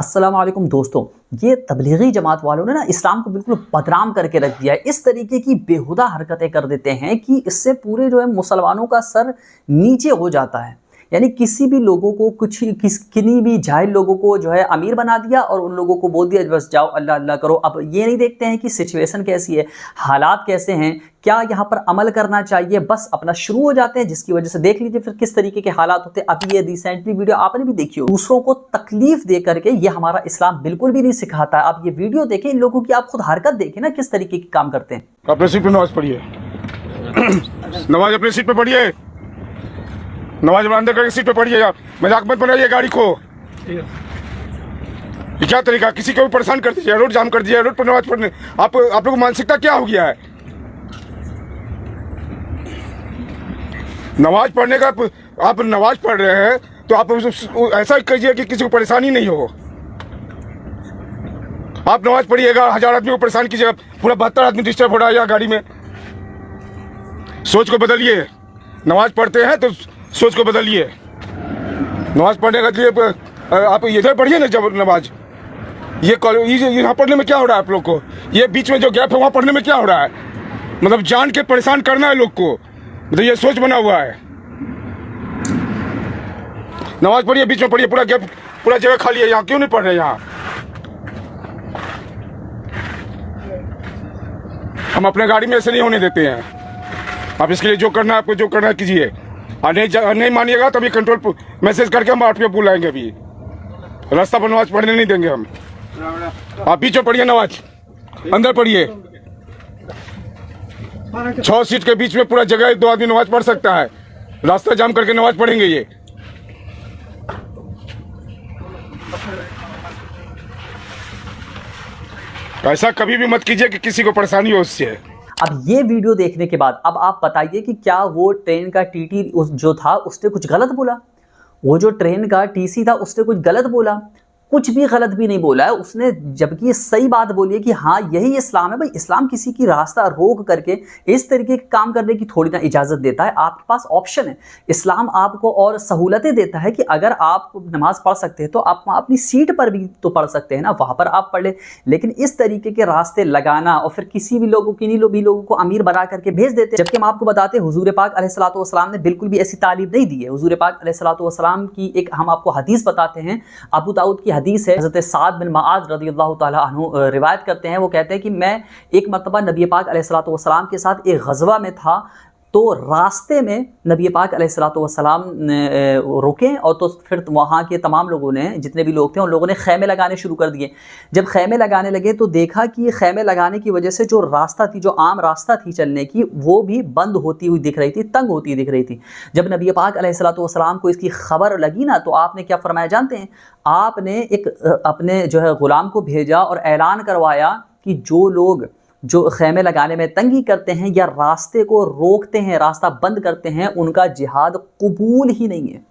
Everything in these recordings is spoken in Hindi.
अस्सलाम वालेकुम दोस्तों, ये तबलीगी जमात वालों ने ना इस्लाम को बिल्कुल बदनाम करके रख दिया है। इस तरीके की बेहुदा हरकतें कर देते हैं कि इससे पूरे जो है मुसलमानों का सर नीचे हो जाता है। यानी किसी भी लोगों को किन्हीं भी जाहिल लोगों को जो है अमीर बना दिया और उन लोगों को बोल दिया बस जाओ अल्लाह अल्लाह करो। अब ये नहीं देखते हैं कि सिचुएशन कैसी है, हालात कैसे हैं, क्या यहाँ पर अमल करना चाहिए, बस अपना शुरू हो जाते हैं, जिसकी वजह से देख लीजिए फिर किस तरीके के हालात होते हैं। अभी ये रिसेंटली वीडियो आपने भी देखी हो, दूसरों को तकलीफ दे करके, ये हमारा इस्लाम बिल्कुल भी नहीं सिखाता है। आप ये वीडियो देखें, इन लोगों की आप खुद हरकत देखें ना किस तरीके के काम करते हैं। अपने सीट पे नमाज पढ़िए। नमाज अपने सीट पे पढ़िए, नमाज अंदर करके सीट पे पढ़िए। यार मजाक मत बनाइए गाड़ी को। ये क्या तरीका, किसी को भी परेशान कर दीजिए, रोड जाम कर दीजिए, रोड पर नमाज पढ़ने। आप लोग को मानसिकता क्या हो गया है? नमाज पढ़ने का, आप नमाज पढ़ रहे हैं तो आप ऐसा कीजिए कि किसी को परेशानी नहीं हो। आप नमाज पढ़िएगा, 1000 आदमी को परेशान कीजिएगा, पूरा 72 आदमी डिस्टर्ब हो रहा है यहाँ गाड़ी में। सोच को बदलिए। नमाज पढ़ते हैं तो सोच को बदलिए। नमाज पढ़ने के लिए आप इधर पढ़िए ना। जब नमाज ये यहाँ पढ़ने में क्या हो रहा है आप लोग को? ये बीच में जो गैप है वहाँ पढ़ने में क्या हो रहा है? मतलब जान के परेशान करना है लोग को, मतलब ये सोच बना हुआ है। नमाज पढ़िए, बीच में पढ़िए, पूरा गैप, पूरा जगह खाली है यहाँ। क्यों नहीं पढ़ रहे यहाँ? हम अपने गाड़ी में ऐसे नहीं होने देते हैं। आप इसके लिए जो करना है, आपको जो करना है कीजिए। और नहीं मानिएगा तभी कंट्रोल मैसेज करके हम RTO बुलाएंगे। अभी रास्ता पर नमाज पढ़ने नहीं देंगे हम। आप बीच में पढ़िए नमाज, अंदर पढ़िए। 6 सीट के बीच में पूरा जगह 2 आदमी नमाज पढ़ सकता है। रास्ता जाम करके नमाज पढ़ेंगे ये? ऐसा कभी भी मत कीजिए कि किसी को परेशानी हो उससे। अब ये वीडियो देखने के बाद अब आप बताइए कि क्या वो ट्रेन का टीटी जो था उसने कुछ गलत बोला? वो जो ट्रेन का TC था उसने कुछ गलत बोला? कुछ भी गलत भी नहीं बोला है उसने, जबकि सही बात बोली है कि हाँ यही इस्लाम है। भाई इस्लाम किसी की रास्ता रोक करके इस तरीके के काम करने की थोड़ी ना इजाज़त देता है। आपके पास ऑप्शन है, इस्लाम आपको और सहूलतें देता है कि अगर आप नमाज पढ़ सकते हैं तो आप अपनी सीट पर भी तो पढ़ सकते हैं ना, वहाँ पर आप पढ़ लें। लेकिन इस तरीके के रास्ते लगाना और फिर किसी भी लोगों को अमीर बना करके भेज देते हैं। जबकि हम आपको बताते हैं हुजूर पाक अलैहिस्सलातु वस्सलाम ने बिल्कुल भी ऐसी तालीम नहीं दी है। हुजूर पाक अलैहिस्सलातु वस्सलाम की एक हम आपको हदीस बताते हैं, अबू दाऊद की हदीस है। हज़रत साद बिन मुआज़ रज़ियल्लाहु ताला अन्हु रिवायत करते हैं, वो कहते हैं कि मैं एक मरतबा नबी पाक अलैहिस्सलातु वस्सलाम के साथ एक गज़वा में था, तो रास्ते में नबी पाक अलैहिस्सलातु वस्सलाम रुके और तो फिर वहाँ के तमाम लोगों ने, जितने भी लोग थे उन लोगों ने खैमे लगाने शुरू कर दिए। जब खैमे लगाने लगे तो देखा कि ये खैमे लगाने की वजह से जो रास्ता थी, जो आम रास्ता थी चलने की, वो भी बंद होती हुई दिख रही थी, तंग होती दिख रही थी। जब नबी पाक अलैहिस्सलातु वस्सलाम को इसकी खबर लगी ना, तो आपने क्या फरमाया जानते हैं? आपने एक अपने जो है ग़ुलाम को भेजा और ऐलान करवाया कि जो लोग जो खैमे लगाने में तंगी करते हैं या रास्ते को रोकते हैं, रास्ता बंद करते हैं, उनका जिहाद कबूल ही नहीं है।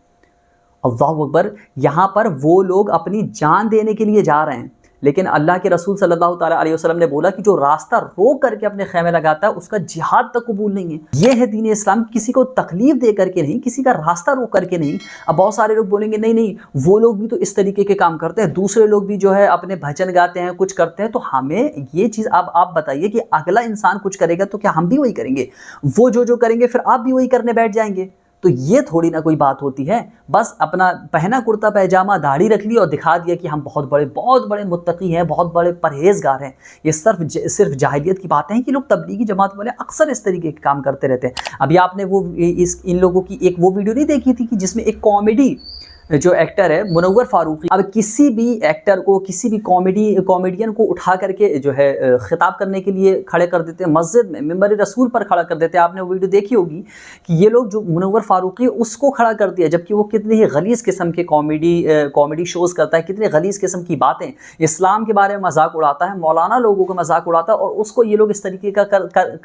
अल्लाहु अकबर। यहाँ पर वो लोग अपनी जान देने के लिए जा रहे हैं, लेकिन अल्लाह के रसूल सल्लल्लाहु ताला अलैहि वसल्लम ने बोला कि जो रास्ता रोक करके अपने खैमे लगाता है उसका जिहाद तक कबूल नहीं है। ये है दीन इस्लाम, किसी को तकलीफ दे करके नहीं, किसी का रास्ता रोक करके नहीं। अब बहुत सारे लोग बोलेंगे नहीं नहीं वो लोग भी तो इस तरीके के काम करते हैं, दूसरे लोग भी जो है अपने भजन गाते हैं, कुछ करते हैं। तो हमें ये चीज़ अब आप बताइए कि अगला इंसान कुछ करेगा तो क्या हम भी वही करेंगे? वो जो करेंगे फिर आप भी वही करने बैठ जाएंगे? तो ये थोड़ी ना कोई बात होती है। बस अपना पहना कुर्ता पैजामा, दाढ़ी रख ली और दिखा दिया कि हम बहुत बड़े मुत्तकी हैं, बहुत बड़े परहेजगार हैं। ये सिर्फ जाहिलियत की बातें हैं कि लोग तबलीगी जमात वाले अक्सर इस तरीके के काम करते रहते हैं। अभी आपने वो इन लोगों की एक वो वीडियो नहीं देखी थी कि जिसमें एक कॉमेडी जो एक्टर है मुनव्वर फारूकी, अब किसी भी एक्टर को, किसी भी कॉमेडियन को उठा करके जो है खिताब करने के लिए खड़े कर देते हैं, मस्जिद में मिंबर रसूल पर खड़ा कर देते हैं। आपने वो वीडियो देखी होगी कि ये लोग जो मुनव्वर फारूकी उसको खड़ा कर दिया, जबकि वो कितनी ही गलीज़ किस्म के कॉमेडी शोज़ करता है, कितनी गलीज़ किस्म की बातें, इस्लाम के बारे में मजाक उड़ाता है, मौलाना लोगों का मजाक उड़ाता है, और उसको ये लोग इस तरीके का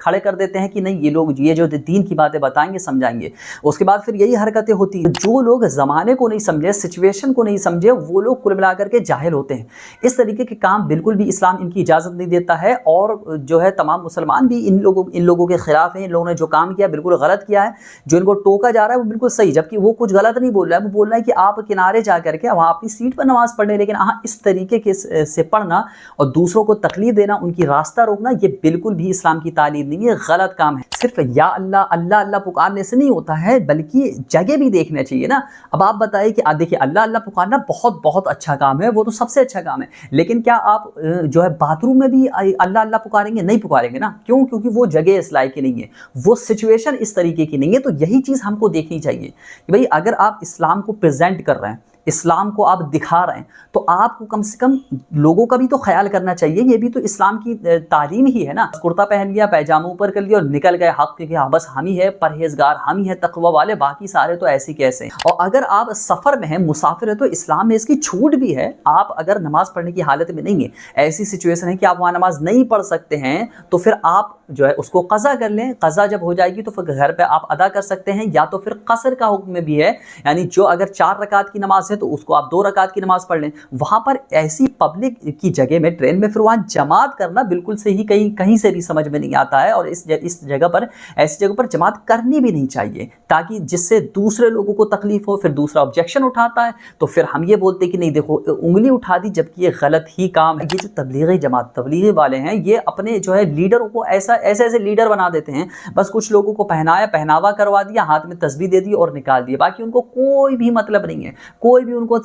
खड़े कर देते हैं कि नहीं ये लोग ये जो दीन की बातें बताएंगे, समझाएंगे। उसके बाद फिर यही हरकतें होती हैं। जो लोग ज़माने को नहीं समझे, सिचुएशन को नहीं समझे, वो लोग कुल मिलाकर के जाहिल होते हैं। इस तरीके के काम बिल्कुल भी इस्लाम इनकी इजाज़त नहीं देता है और जो है तमाम मुसलमान भी इन लोगों के खिलाफ हैं। इन लोगों ने जो काम किया बिल्कुल गलत किया है, जो इनको टोका जा रहा है वो बिल्कुल सही, जबकि वो कुछ गलत नहीं बोल रहा है। वो बोल रहा है कि आप किनारे जा करके वहाँ अपनी सीट पर नमाज पढ़ लें, लेकिन हाँ इस तरीके के से पढ़ना और दूसरों को तकलीफ देना, उनकी रास्ता रोकना, ये बिल्कुल भी इस्लाम की तालीम नहीं है, गलत काम है। सिर्फ या अल्लाह अल्लाह अल्लाह पुकारने से नहीं होता है, बल्कि जगह भी देखना चाहिए ना। अब आप बताइए कि देखिए अल्लाह अल्लाह पुकारना बहुत बहुत अच्छा काम है, वो तो सबसे अच्छा काम है, लेकिन क्या आप जो है बाथरूम में भी अल्लाह अल्लाह पुकारेंगे? नहीं पुकारेंगे ना। क्यों? क्योंकि वो जगह इस लायक की नहीं है, वो सिचुएशन इस तरीके की नहीं है। तो यही चीज़ हमको देखनी चाहिए कि भाई अगर आप इस्लाम को प्रेजेंट कर रहे हैं, इस्लाम को आप दिखा रहे हैं, तो आपको कम से कम लोगों का भी तो ख्याल करना चाहिए। ये भी तो इस्लाम की तालीम ही है ना। कुर्ता पहन लिया, पैजामा ऊपर कर लिया और निकल गए, हक के हाँ बस हम ही है परहेजगार, हम ही है तकवा वाले, बाकी सारे तो ऐसे कैसे। और अगर आप सफ़र में हैं, मुसाफिर है, तो इस्लाम में इसकी छूट भी है। आप अगर नमाज पढ़ने की हालत में नहीं है, ऐसी सिचुएशन है कि आप वहाँ नमाज नहीं पढ़ सकते हैं, तो फिर आप जो है उसको क़ज़ा कर लें। क़ज़ा जब हो जाएगी तो फिर घर पे आप अदा कर सकते हैं, या तो फिर क़सर का हुक्म भी है, यानी जो अगर 4 रकात की नमाज है तो उसको आप 2 रकात की नमाज पढ़ लें। वहाँ पर ऐसी पब्लिक की जगह में, ट्रेन में, फिर वहाँ जमात करना बिल्कुल से ही कहीं से भी समझ में नहीं आता है। और इस जगह पर, ऐसी जगह पर जमात करनी भी नहीं चाहिए, ताकि जिससे दूसरे लोगों को तकलीफ हो। फिर दूसरा ऑब्जेक्शन उठाता है तो फिर हम ये बोलते कि नहीं देखो उंगली उठा दी, जबकि ये गलत ही काम है। ये जो तबलीगी जमात, तबलीगी वाले हैं, ये अपने जो है लीडरों को ऐसे लीडर बना देते हैं। बस कुछ लोगों को पहनावा करवा दिया, हाथ में तस्बीह दे दी और निकाल दिया, बाकी उनको कोई भी मतलब नहीं है, कोई भी उनको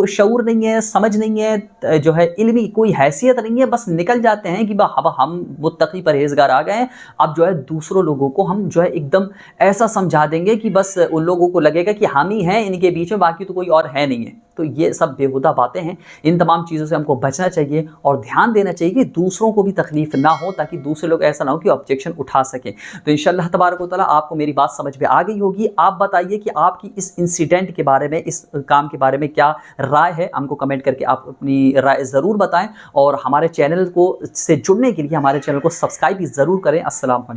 शऊर नहीं है, समझ नहीं है, जो है इल्मी कोई हैसियत नहीं है। बस निकल जाते हैं कि अब हम मुत्तकी परहेजगार आ गए हैं, अब जो है दूसरों लोगों को हम जो है एकदम ऐसा समझा देंगे कि बस उन लोगों को लगेगा कि हम ही हैं इनके बीच में, बाकी तो कोई और है नहीं है। तो ये सब बेहुदा बातें हैं। इन तमाम चीज़ों से हमको बचना चाहिए और ध्यान देना चाहिए कि दूसरों को भी तकलीफ ना हो, ताकि दूसरे लोग ऐसा ना हो कि ऑब्जेक्शन उठा सकें। तो इंशाअल्लाह तबारक व तआला आपको मेरी बात समझ में आ गई होगी। आप बताइए कि आपकी इस इंसिडेंट के बारे में, इस काम के बारे में क्या राय है। हमको कमेंट करके आप अपनी राय ज़रूर बताएं और हमारे चैनल को से जुड़ने के लिए हमारे चैनल को सब्सक्राइब भी ज़रूर करें। अस्सलाम वालेकुम।